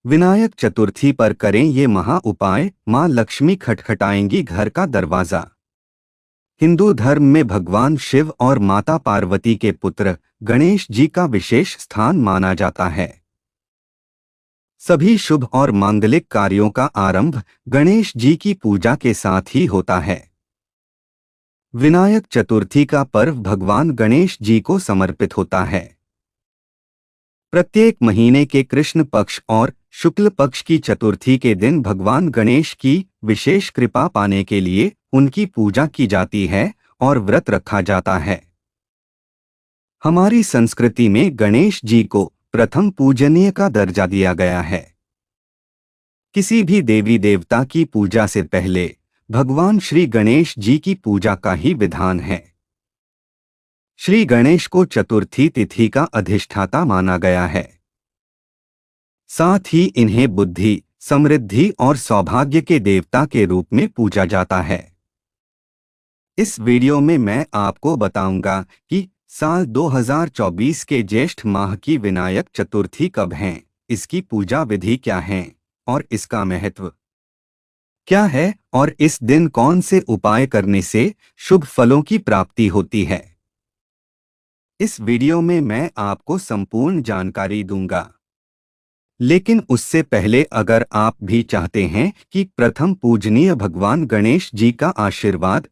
विनायक चतुर्थी पर करें ये महा उपाय, मां लक्ष्मी खटखटाएंगी घर का दरवाजा। हिंदू धर्म में भगवान शिव और माता पार्वती के पुत्र गणेश जी का विशेष स्थान माना जाता है। सभी शुभ और मांगलिक कार्यों का आरंभ गणेश जी की पूजा के साथ ही होता है। विनायक चतुर्थी का पर्व भगवान गणेश जी को समर्पित होता है। प्रत्येक महीने के कृष्ण पक्ष और शुक्ल पक्ष की चतुर्थी के दिन भगवान गणेश की विशेष कृपा पाने के लिए उनकी पूजा की जाती है और व्रत रखा जाता है। हमारी संस्कृति में गणेश जी को प्रथम पूजनीय का दर्जा दिया गया है। किसी भी देवी देवता की पूजा से पहले भगवान श्री गणेश जी की पूजा का ही विधान है। श्री गणेश को चतुर्थी तिथि का अधिष्ठाता माना गया है। साथ ही इन्हें बुद्धि, समृद्धि और सौभाग्य के देवता के रूप में पूजा जाता है। इस वीडियो में मैं आपको बताऊंगा कि साल 2024 के ज्येष्ठ माह की विनायक चतुर्थी कब है, इसकी पूजा विधि क्या है और इसका महत्व क्या है और इस दिन कौन से उपाय करने से शुभ फलों की प्राप्ति होती है। इस वीडियो में मैं आपको संपूर्ण जानकारी दूंगा। लेकिन उससे पहले अगर आप भी चाहते हैं कि प्रथम पूजनीय भगवान गणेश जी का आशीर्वाद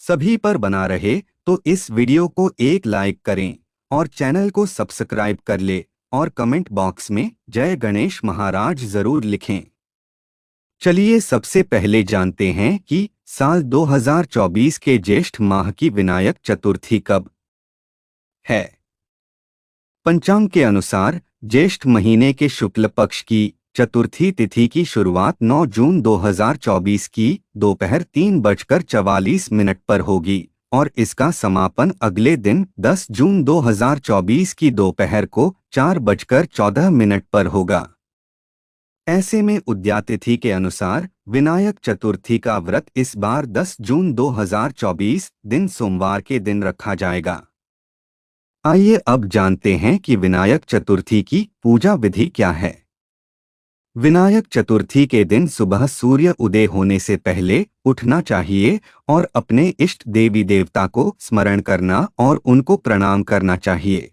सभी पर बना रहे, तो इस वीडियो को एक लाइक करें और चैनल को सब्सक्राइब कर ले और कमेंट बॉक्स में जय गणेश महाराज जरूर लिखें। चलिए सबसे पहले जानते हैं कि साल 2024 के ज्येष्ठ माह की विनायक चतुर्थी कब है। पंचांग के अनुसार ज्येष्ठ महीने के शुक्ल पक्ष की चतुर्थी तिथि की शुरुआत 9 जून 2024 की दोपहर 3:44 पर होगी और इसका समापन अगले दिन 10 जून 2024 की दोपहर को 4:14 पर होगा। ऐसे में उद्यात तिथि के अनुसार विनायक चतुर्थी का व्रत इस बार 10 जून 2024 दिन सोमवार के दिन रखा जाएगा। आइए अब जानते हैं कि विनायक चतुर्थी की पूजा विधि क्या है। विनायक चतुर्थी के दिन सुबह सूर्य उदय होने से पहले उठना चाहिए और अपने इष्ट देवी देवता को स्मरण करना और उनको प्रणाम करना चाहिए।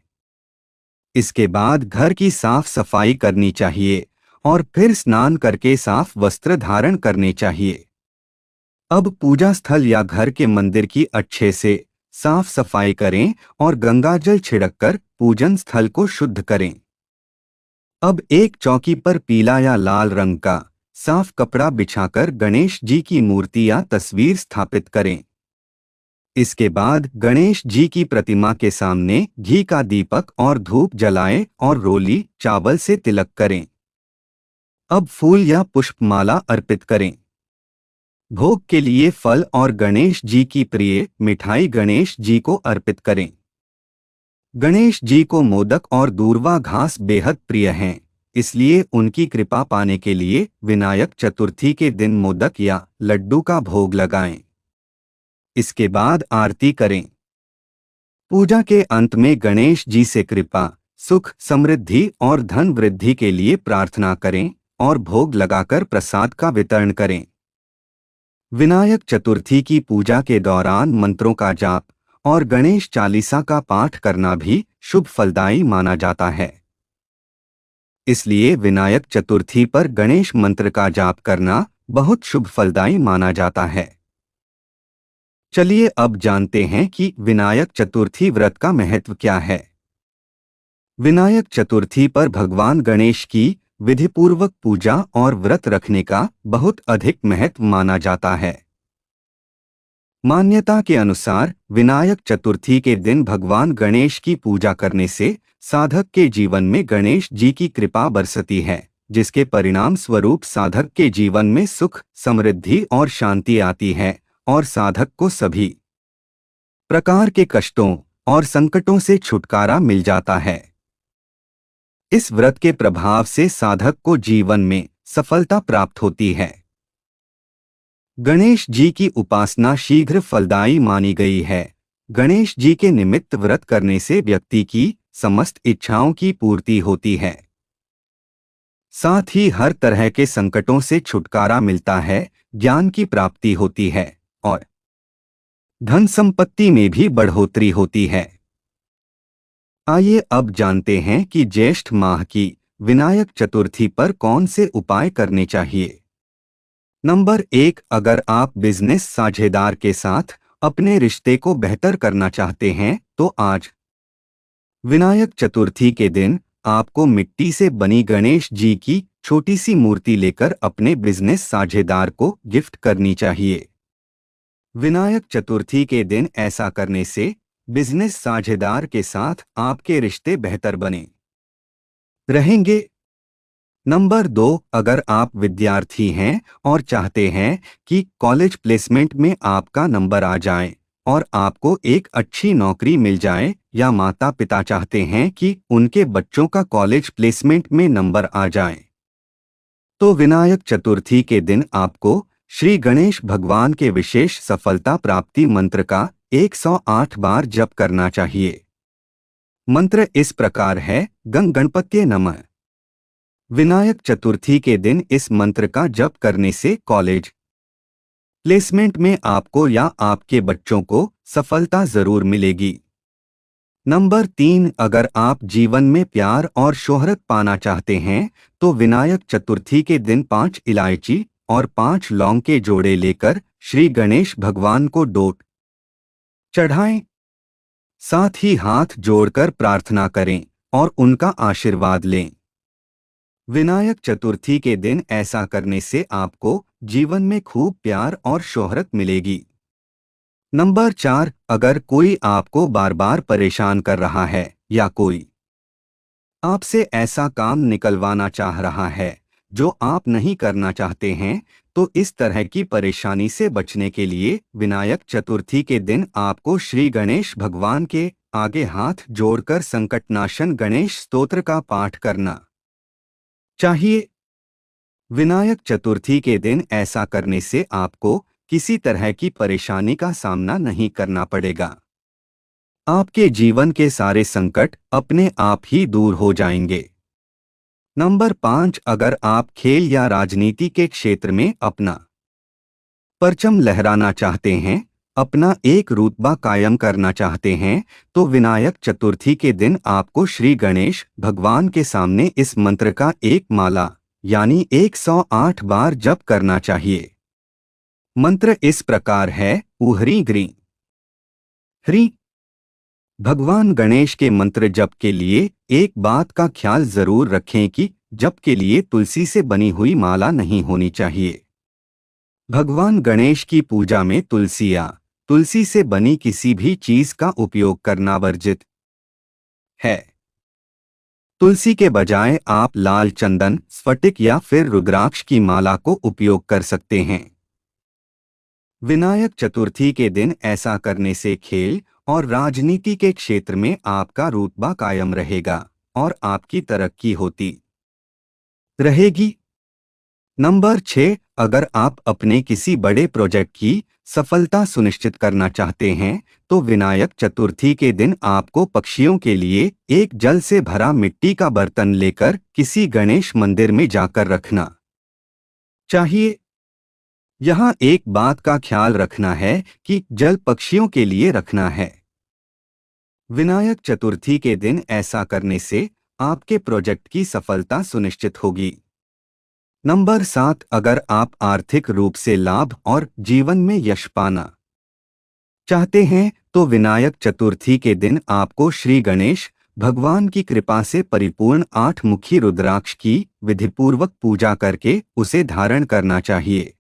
इसके बाद घर की साफ सफाई करनी चाहिए और फिर स्नान करके साफ वस्त्र धारण करने चाहिए। अब पूजा स्थल या घर के मंदिर की अच्छे से साफ सफाई करें और गंगाजल छिड़ककर पूजन स्थल को शुद्ध करें। अब एक चौकी पर पीला या लाल रंग का साफ कपड़ा बिछाकर गणेश जी की मूर्ति या तस्वीर स्थापित करें। इसके बाद गणेश जी की प्रतिमा के सामने घी का दीपक और धूप जलाएं और रोली चावल से तिलक करें। अब फूल या पुष्पमाला अर्पित करें। भोग के लिए फल और गणेश जी की प्रिय मिठाई गणेश जी को अर्पित करें। गणेश जी को मोदक और दूर्वा घास बेहद प्रिय हैं, इसलिए उनकी कृपा पाने के लिए विनायक चतुर्थी के दिन मोदक या लड्डू का भोग लगाएं। इसके बाद आरती करें। पूजा के अंत में गणेश जी से कृपा, सुख, समृद्धि और धन वृद्धि के लिए प्रार्थना करें और भोग लगाकर प्रसाद का वितरण करें। विनायक चतुर्थी की पूजा के दौरान मंत्रों का जाप और गणेश चालीसा का पाठ करना भी शुभ फलदायी माना जाता है। इसलिए विनायक चतुर्थी पर गणेश मंत्र का जाप करना बहुत शुभ फलदायी माना जाता है। चलिए अब जानते हैं कि विनायक चतुर्थी व्रत का महत्व क्या है। विनायक चतुर्थी पर भगवान गणेश की विधिपूर्वक पूजा और व्रत रखने का बहुत अधिक महत्व माना जाता है। मान्यता के अनुसार विनायक चतुर्थी के दिन भगवान गणेश की पूजा करने से साधक के जीवन में गणेश जी की कृपा बरसती है, जिसके परिणाम स्वरूप साधक के जीवन में सुख, समृद्धि और शांति आती है और साधक को सभी प्रकार के कष्टों और संकटों से छुटकारा मिल जाता है। इस व्रत के प्रभाव से साधक को जीवन में सफलता प्राप्त होती है। गणेश जी की उपासना शीघ्र फलदायी मानी गई है। गणेश जी के निमित्त व्रत करने से व्यक्ति की समस्त इच्छाओं की पूर्ति होती है। साथ ही हर तरह के संकटों से छुटकारा मिलता है, ज्ञान की प्राप्ति होती है और धन संपत्ति में भी बढ़ोतरी होती है। आइए अब जानते हैं कि ज्येष्ठ माह की विनायक चतुर्थी पर कौन से उपाय करने चाहिए। नंबर 1, अगर आप बिजनेस साझेदार के साथ अपने रिश्ते को बेहतर करना चाहते हैं तो आज विनायक चतुर्थी के दिन आपको मिट्टी से बनी गणेश जी की छोटी सी मूर्ति लेकर अपने बिजनेस साझेदार को गिफ्ट करनी चाहिए। विनायक चतुर्थी के दिन ऐसा करने से बिजनेस साझेदार के साथ आपके रिश्ते बेहतर बने रहेंगे। नंबर 2, अगर आप विद्यार्थी हैं और चाहते हैं कि कॉलेज प्लेसमेंट में आपका नंबर आ जाए और आपको एक अच्छी नौकरी मिल जाए, या माता पिता चाहते हैं कि उनके बच्चों का कॉलेज प्लेसमेंट में नंबर आ जाए, तो विनायक चतुर्थी के दिन आपको श्री गणेश भगवान के विशेष सफलता प्राप्ति मंत्र का 108 बार जप करना चाहिए। मंत्र इस प्रकार है: गं गणपत्ये नमः। विनायक चतुर्थी के दिन इस मंत्र का जप करने से कॉलेज प्लेसमेंट में आपको या आपके बच्चों को सफलता जरूर मिलेगी। नंबर 3, अगर आप जीवन में प्यार और शोहरत पाना चाहते हैं तो विनायक चतुर्थी के दिन 5 इलायची और 5 लौंग के जोड़े लेकर श्री गणेश भगवान को डोट चढ़ाएं। साथ ही हाथ जोड़कर प्रार्थना करें और उनका आशीर्वाद लें। विनायक चतुर्थी के दिन ऐसा करने से आपको जीवन में खूब प्यार और शोहरत मिलेगी। नंबर 4, अगर कोई आपको बार बार परेशान कर रहा है या कोई आपसे ऐसा काम निकलवाना चाह रहा है जो आप नहीं करना चाहते हैं, तो इस तरह की परेशानी से बचने के लिए विनायक चतुर्थी के दिन आपको श्री गणेश भगवान के आगे हाथ जोड़कर संकटनाशन गणेश स्तोत्र का पाठ करना चाहिए। विनायक चतुर्थी के दिन ऐसा करने से आपको किसी तरह की परेशानी का सामना नहीं करना पड़ेगा। आपके जीवन के सारे संकट अपने आप ही दूर हो जाएंगे। नंबर 5, अगर आप खेल या राजनीति के क्षेत्र में अपना परचम लहराना चाहते हैं, अपना एक रुतबा कायम करना चाहते हैं, तो विनायक चतुर्थी के दिन आपको श्री गणेश भगवान के सामने इस मंत्र का एक माला यानी 108 बार जप करना चाहिए। मंत्र इस प्रकार है: ऊहरी ग्री ह्री। भगवान गणेश के मंत्र जप के लिए एक बात का ख्याल जरूर रखें कि जप के लिए तुलसी से बनी हुई माला नहीं होनी चाहिए। भगवान गणेश की पूजा में तुलसी या तुलसी से बनी किसी भी चीज का उपयोग करना वर्जित है। तुलसी के बजाय आप लाल चंदन, स्फटिक या फिर रुद्राक्ष की माला को उपयोग कर सकते हैं। विनायक चतुर्थी के दिन ऐसा करने से खेल और राजनीति के क्षेत्र में आपका रुतबा कायम रहेगा और आपकी तरक्की होती रहेगी। नंबर 6, अगर आप अपने किसी बड़े प्रोजेक्ट की सफलता सुनिश्चित करना चाहते हैं तो विनायक चतुर्थी के दिन आपको पक्षियों के लिए एक जल से भरा मिट्टी का बर्तन लेकर किसी गणेश मंदिर में जाकर रखना चाहिए। यहाँ एक बात का ख्याल रखना है कि जल पक्षियों के लिए रखना है। विनायक चतुर्थी के दिन ऐसा करने से आपके प्रोजेक्ट की सफलता सुनिश्चित होगी। नंबर 7, अगर आप आर्थिक रूप से लाभ और जीवन में यश पाना चाहते हैं तो विनायक चतुर्थी के दिन आपको श्री गणेश भगवान की कृपा से परिपूर्ण 8 मुखी रुद्राक्ष की विधिपूर्वक पूजा करके उसे धारण करना चाहिए।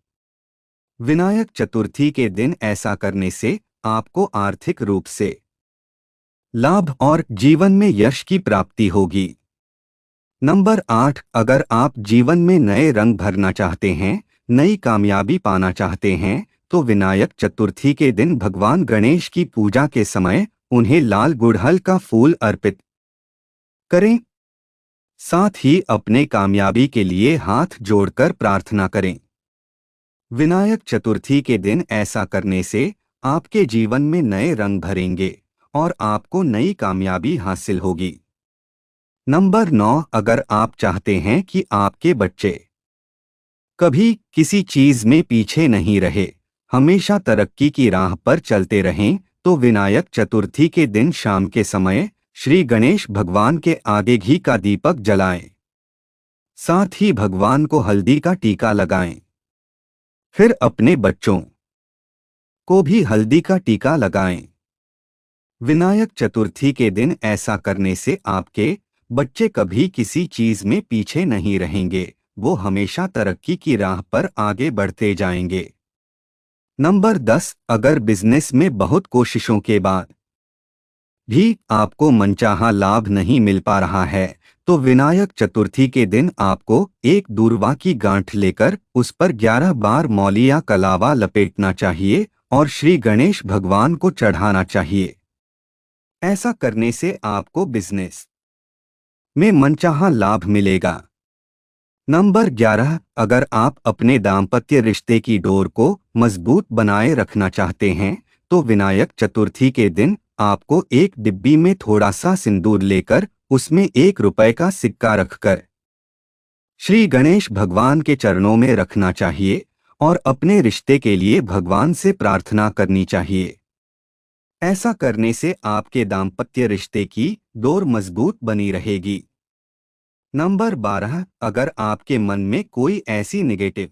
विनायक चतुर्थी के दिन ऐसा करने से आपको आर्थिक रूप से लाभ और जीवन में यश की प्राप्ति होगी। नंबर 8, अगर आप जीवन में नए रंग भरना चाहते हैं, नई कामयाबी पाना चाहते हैं, तो विनायक चतुर्थी के दिन भगवान गणेश की पूजा के समय उन्हें लाल गुड़हल का फूल अर्पित करें। साथ ही अपने कामयाबी के लिए हाथ जोड़कर प्रार्थना करें। विनायक चतुर्थी के दिन ऐसा करने से आपके जीवन में नए रंग भरेंगे और आपको नई कामयाबी हासिल होगी। नंबर 9, अगर आप चाहते हैं कि आपके बच्चे कभी किसी चीज में पीछे नहीं रहे, हमेशा तरक्की की राह पर चलते रहें, तो विनायक चतुर्थी के दिन शाम के समय श्री गणेश भगवान के आगे घी का दीपक जलाएं। साथ ही भगवान को हल्दी का टीका लगाएं। फिर अपने बच्चों को भी हल्दी का टीका लगाएं। विनायक चतुर्थी के दिन ऐसा करने से आपके बच्चे कभी किसी चीज में पीछे नहीं रहेंगे, वो हमेशा तरक्की की राह पर आगे बढ़ते जाएंगे। नंबर 10, अगर बिजनेस में बहुत कोशिशों के बाद भी आपको मनचाहा लाभ नहीं मिल पा रहा है, तो विनायक चतुर्थी के दिन आपको एक दूर्वा की गांठ लेकर उस पर 11 बार मौली या कलावा लपेटना चाहिए और श्री गणेश भगवान को चढ़ाना चाहिए। ऐसा करने से आपको बिजनेस में मनचाहा लाभ मिलेगा। नंबर 11, अगर आप अपने दाम्पत्य रिश्ते की डोर को मजबूत बनाए रखना चाहते हैं, तो विनायक चतुर्थी के दिन आपको एक डिब्बी में थोड़ा सा सिंदूर लेकर उसमें 1 रुपए का सिक्का रखकर श्री गणेश भगवान के चरणों में रखना चाहिए और अपने रिश्ते के लिए भगवान से प्रार्थना करनी चाहिए। ऐसा करने से आपके दाम्पत्य रिश्ते की डोर मजबूत बनी रहेगी। नंबर 12, अगर आपके मन में कोई ऐसी नेगेटिव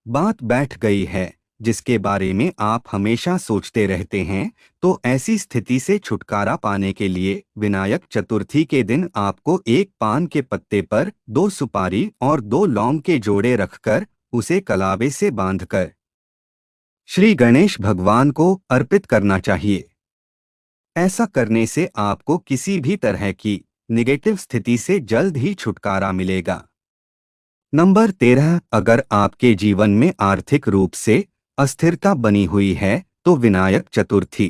बात बैठ गई है जिसके बारे में आप हमेशा सोचते रहते हैं, तो ऐसी स्थिति से छुटकारा पाने के लिए विनायक चतुर्थी के दिन आपको एक पान के पत्ते पर 2 सुपारी और 2 लौंग के जोड़े रखकर उसे कलावे से बांधकर श्री गणेश भगवान को अर्पित करना चाहिए। ऐसा करने से आपको किसी भी तरह की नेगेटिव स्थिति से जल्द ही छुटकारा मिलेगा। नंबर 13, अगर आपके जीवन में आर्थिक रूप से अस्थिरता बनी हुई है, तो विनायक चतुर्थी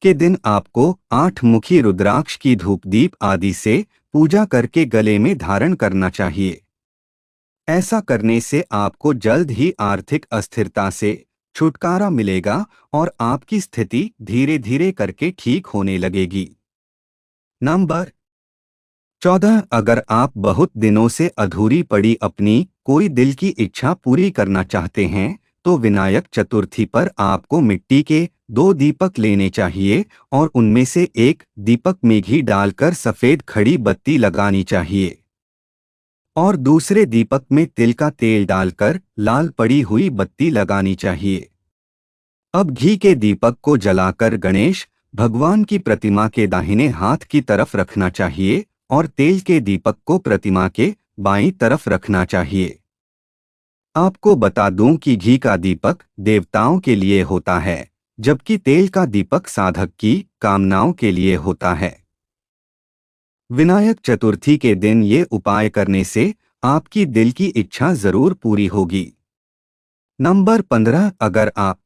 के दिन आपको 8 मुखी रुद्राक्ष की धूप दीप आदि से पूजा करके गले में धारण करना चाहिए। ऐसा करने से आपको जल्द ही आर्थिक अस्थिरता से छुटकारा मिलेगा और आपकी स्थिति धीरे धीरे करके ठीक होने लगेगी। नंबर 14, अगर आप बहुत दिनों से अधूरी पड़ी अपनी कोई दिल की इच्छा पूरी करना चाहते हैं, तो विनायक चतुर्थी पर आपको मिट्टी के 2 दीपक लेने चाहिए और उनमें से एक दीपक में घी डालकर सफेद खड़ी बत्ती लगानी चाहिए और दूसरे दीपक में तिल का तेल डालकर लाल पड़ी हुई बत्ती लगानी चाहिए। अब घी के दीपक को जलाकर गणेश भगवान की प्रतिमा के दाहिने हाथ की तरफ रखना चाहिए और तेल के दीपक को प्रतिमा के बाईं तरफ रखना चाहिए। आपको बता दूं कि घी का दीपक देवताओं के लिए होता है, जबकि तेल का दीपक साधक की कामनाओं के लिए होता है। विनायक चतुर्थी के दिन ये उपाय करने से आपकी दिल की इच्छा जरूर पूरी होगी। नंबर 15, अगर आप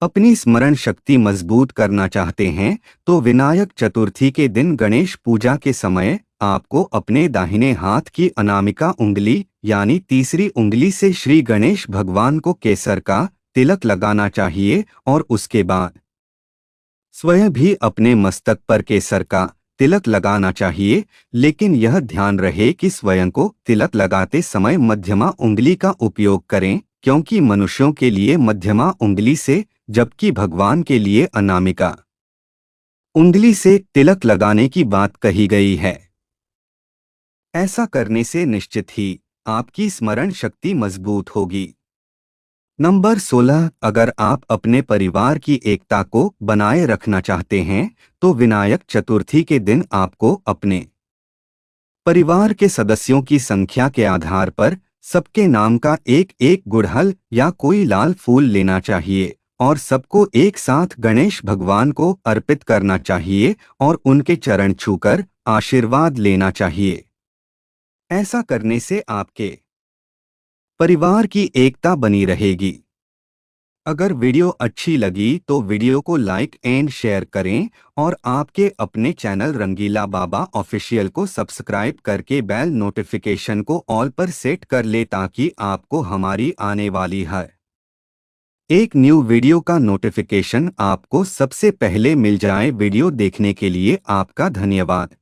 अपनी स्मरण शक्ति मजबूत करना चाहते हैं, तो विनायक चतुर्थी के दिन गणेश पूजा के समय आपको अपने दाहिने हाथ की अनामिका उंगली यानी तीसरी उंगली से श्री गणेश भगवान को केसर का तिलक लगाना चाहिए और उसके बाद स्वयं भी अपने मस्तक पर केसर का तिलक लगाना चाहिए, लेकिन यह ध्यान रहे कि स्वयं को तिलक लगाते समय मध्यमा उंगली का उपयोग करें, क्योंकि मनुष्यों के लिए मध्यमा उंगली से जबकि भगवान के लिए अनामिका उंगली से तिलक लगाने की बात कही गई है। ऐसा करने से निश्चित ही आपकी स्मरण शक्ति मजबूत होगी। नंबर 16, अगर आप अपने परिवार की एकता को बनाए रखना चाहते हैं, तो विनायक चतुर्थी के दिन आपको अपने परिवार के सदस्यों की संख्या के आधार पर सबके नाम का एक एक गुड़हल या कोई लाल फूल लेना चाहिए और सबको एक साथ गणेश भगवान को अर्पित करना चाहिए और उनके चरण छूकर आशीर्वाद लेना चाहिए। ऐसा करने से आपके परिवार की एकता बनी रहेगी। अगर वीडियो अच्छी लगी तो वीडियो को लाइक एंड शेयर करें और आपके अपने चैनल रंगीला बाबा ऑफिशियल को सब्सक्राइब करके बेल नोटिफिकेशन को ऑल पर सेट कर ले ताकि आपको हमारी आने वाली हर एक न्यू वीडियो का नोटिफिकेशन आपको सबसे पहले मिल जाए। वीडियो देखने के लिए आपका धन्यवाद।